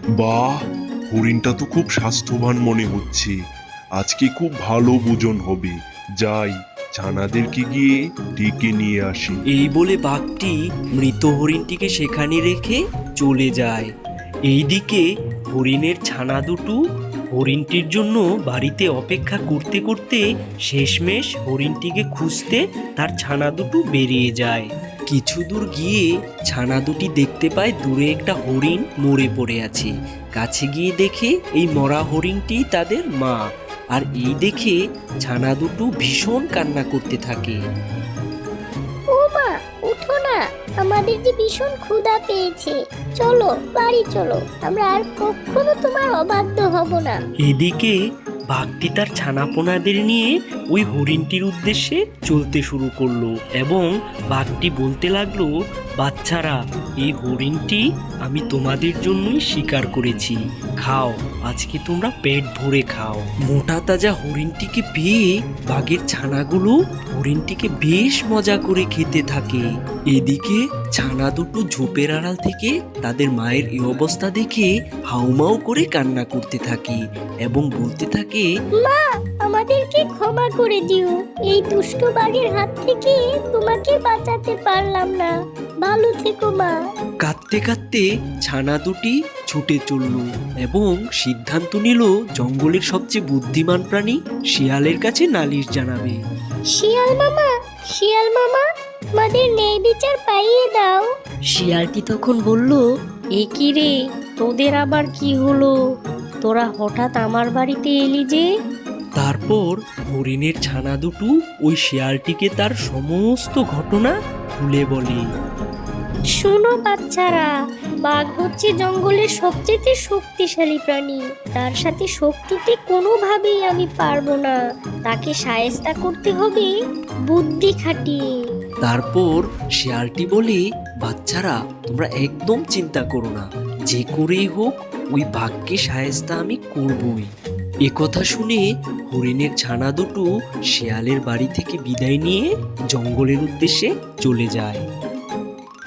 বাহ, হরিণটা তো খুব স্বাস্থ্যবান মনে হচ্ছে। আজকে খুব ভালো ভোজন হবে। যাই, ছানাদেরকে গিয়ে ডেকে নিয়ে আসি। এই বলে বাঘটি মৃত হরিণটিকে সেখানে রেখে চলে যায়। এইদিকে হরিণের ছানা দুটো হরিণটির জন্য বাড়িতে অপেক্ষা করতে করতে শেষমেশ হরিণটিকে খুঁজতে তার ছানা দুটো বেরিয়ে যায়। কিছু দূর গিয়ে ছানা দুটি দেখতে পায় দূরে একটা হরিণ মরে পড়ে আছে। কাছে গিয়ে দেখে এই মরা হরিণটি তাদের মা। আর এই দেখে ছানা দুটো ভীষণ কান্না করতে থাকে। ও মা, উঠো না, আমাদের যে ভীষণ ক্ষুধা পেয়েছে। চলো বাড়ি চলো, আমরা আর কখনো তোমার অবাধ্য হব না। এদিকে বাঘটি তার ছানাপোনাদের নিয়ে ওই হরিণটির উদ্দেশ্যে চলতে শুরু করলো এবং বাঘটি বলতে লাগলো, বাচ্চারা, এই হরিণটি আমি তোমাদের জন্যই শিকার করেছি, খাও, আজকে তোমরা পেট ভরে খাও। মোটা তাজা হরিণটিকে পেয়ে বাঘের ছানাগুলো হরিণটিকে বেশ মজা করে খেতে থাকে। এদিকে ছানা দুটো ঝোপের আড়াল থেকে তাদের মায়ের এই অবস্থা দেখে হাউমাউ করে কান্না করতে থাকে এবং বলতে থাকে, মা, আমাদেরকে ক্ষমা করে দিও, এই দুষ্ট বাঘের হাত থেকে তোমাকে বাঁচাতে পারলাম না। ভালো থেকো মা। কাঁদতে কাঁদতে ছানা দুটি ছুটে চলল এবং সিদ্ধান্ত নিল জঙ্গলের সবচেয়ে বুদ্ধিমান প্রাণী শিয়ালের কাছে নালিশ জানাবে। শিয়াল মামা, শিয়াল মামা, আমাদের ন্যায় বিচার পাইয়ে দাও। শিয়ালটি তখন বলল, এ কি রে, তোদের আবার কি হলো? তোরা হঠাৎ আমার বাড়িতে এলি যে? তারপর হরিণের ছানা দুটো ওই শিয়ালটিকে তার সমস্ত ঘটনা খুলে বলে। শোনো বাচ্চারা, বাঘ হচ্ছে জঙ্গলের সবচেয়ে শক্তিশালী প্রাণী। তার সাথে শক্তিতে কোনোভাবেই আমি পারবো না। তাকে শায়েস্তা করতে হবে বুদ্ধি খাটিয়ে। তারপর শিয়ালটি বলে, বাচ্চারা, তোমরা একদম চিন্তা করো না, যে করেই হোক ওই বাঘকে শায়েস্তা আমি করবই। একথা শুনে হরিণের ছানা দুটো শিয়ালের বাড়ি থেকে বিদায় নিয়ে জঙ্গলের উদ্দেশ্যে চলে যায়।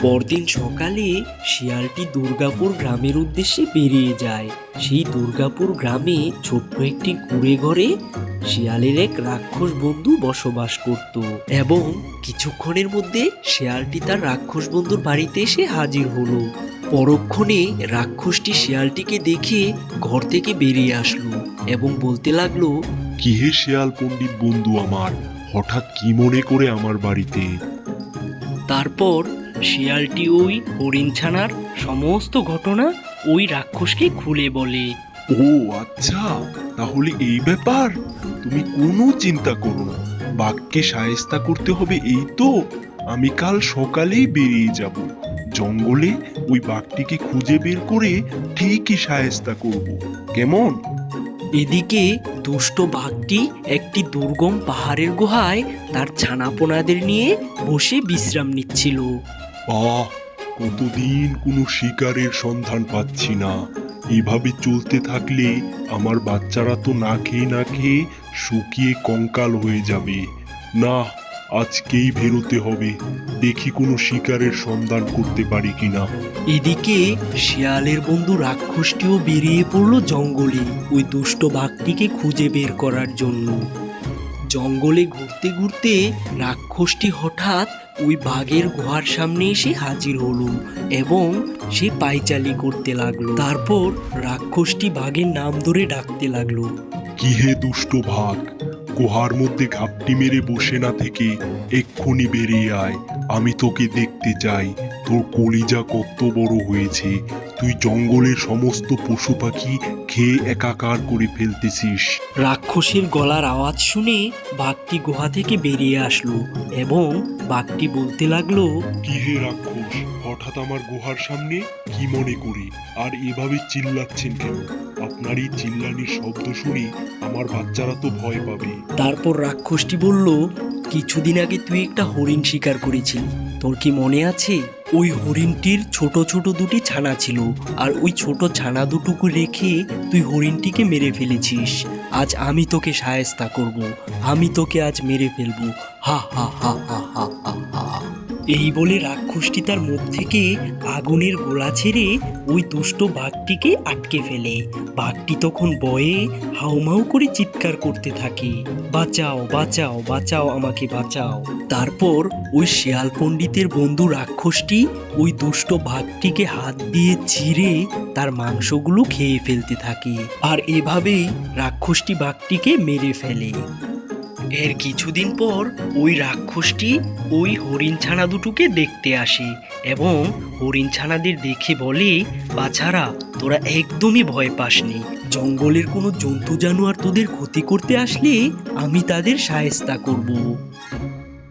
পরদিন সকালে শিয়ালটি দুর্গাপুর গ্রামের উদ্দেশ্যে বেরিয়ে যায়। সেই দুর্গাপুর গ্রামে ছোট্ট একটি কুঁড়ে ঘরে শিয়ালের এক রাক্ষস বন্ধু বসবাস করত এবং কিছুক্ষণের মধ্যে শিয়ালটি তার রাক্ষস বন্ধুর বাড়িতে এসে হাজির হলো। পরক্ষণে রাক্ষসটি শিয়ালটিকে দেখে ঘর থেকে বেরিয়ে আসলো এবং বলতে লাগলো, কি হে শেয়াল পণ্ডিত বন্ধু আমার, হঠাৎ কি মনে করে আমার বাড়িতে? তারপর শিয়ালটি ওই হরিণছানার সমস্ত ঘটনা ওই রাক্ষসকে খুলে বলে। ও আচ্ছা, তাহলে এই ব্যাপার। তুমি কোনো চিন্তা করো না, বাঘকে শায়েস্তা করতে হবে এই তো। আমি কাল সকালেই বেরিয়ে যাব জঙ্গলে, ওই বাঘটিকে খুঁজে বের করে ঠিকই শায়েস্তা করব। কেমন? এদিকে দুষ্ট বাঘটি একটি দুর্গম পাহাড়ের গুহায় তার ছানাপোনাদের নিয়ে বসে বিশ্রাম নিচ্ছিল। আহ, কতদিন কোনো শিকারের সন্ধান পাচ্ছি না। এভাবে চলতে থাকলে আমার বাচ্চারা তো না খেয়ে শুকিয়ে কঙ্কাল হয়ে যাবে। না, আজকেই বেরোতে হবে, দেখি কোনো শিকারের সন্ধান করতে পারি কিনা। এদিকে শিয়ালের বন্ধু রাক্ষসটিও বেরিয়ে পড়ল জঙ্গলে ওই দুষ্ট বাঘটিকে খুঁজে বের করার জন্য। জঙ্গলে ঘুরতে ঘুরতে রাক্ষসটি হঠাৎ ওই বাঘের গুহার সামনে এসে হাজির হলো এবং সে পায়চালি করতে লাগলো। তারপর রাক্ষসটি বাঘের নাম ধরে ডাকতে লাগলো। কি হে দুষ্ট ভাগ, গুহার মধ্যে ঘাপটি মেরে বসে না থেকে এক্ষুনি বেরিয়ে আয়। আমি তোকে দেখতে চাই, তোর কলিজা কত বড় হয়েছে। তুই জঙ্গলের সমস্ত পশু পাখি খেয়ে একাকার করে ফেলতেছিস। রাক্ষসের গলার আওয়াজ শুনে বাঘটি গুহা থেকে বেরিয়ে আসলো এবং বাঘটি বলতে লাগলো, কি হে রাক্ষস, হঠাৎ আমার গুহার সামনে কি মনে করে আর এভাবে চিল্লাচ্ছেন কেন? আপনার এই চিল্লানির শব্দ শুনে আমার বাচ্চারা তো ভয় পাবে। তারপর রাক্ষসটি বলল, কিছুদিন আগে তুই একটা হরিণ শিকার করেছিলি, তোর কি মনে আছে? ওই হরিণটির ছোট ছোট দুটি ছানা ছিল আর ওই ছোট ছানা দুটুকু রেখে তুই হরিণটিকে মেরে ফেলেছিস। আজ আমি তোকে শায়েস্তা করব, আমি তোকে আজ মেরে ফেলবো, হা হা হা হা হা হা হা। এই বলে রাক্ষসটি তার মুখ থেকে আগুনের গোলা ছেড়ে ওই দুষ্ট বাঘটিকে আটকে ফেলে। বাঘটি তখন ভয়ে হাউমাউ করে চিৎকার করতে থাকে, বাঁচাও বাঁচাও বাঁচাও, আমাকে বাঁচাও। তারপর ওই শিয়াল পণ্ডিতের বন্ধু রাক্ষসটি ওই দুষ্ট বাঘটিকে হাত দিয়ে চিরে তার মাংসগুলো খেয়ে ফেলতে থাকে। আর এভাবেই রাক্ষসটি বাঘটিকে মেরে ফেলে। এর কিছুদিন পর ওই রাক্ষসটি ওই হরিণ ছানা দুটোকে দেখতে আসে এবং হরিণ ছানাদের দেখে বলে, বাছারা, তোরা একদমই ভয় পাসনি। জঙ্গলের কোনো জন্তু জানোয়ার তোদের ক্ষতি করতে আসলে আমি তাদের শায়েস্তা করব।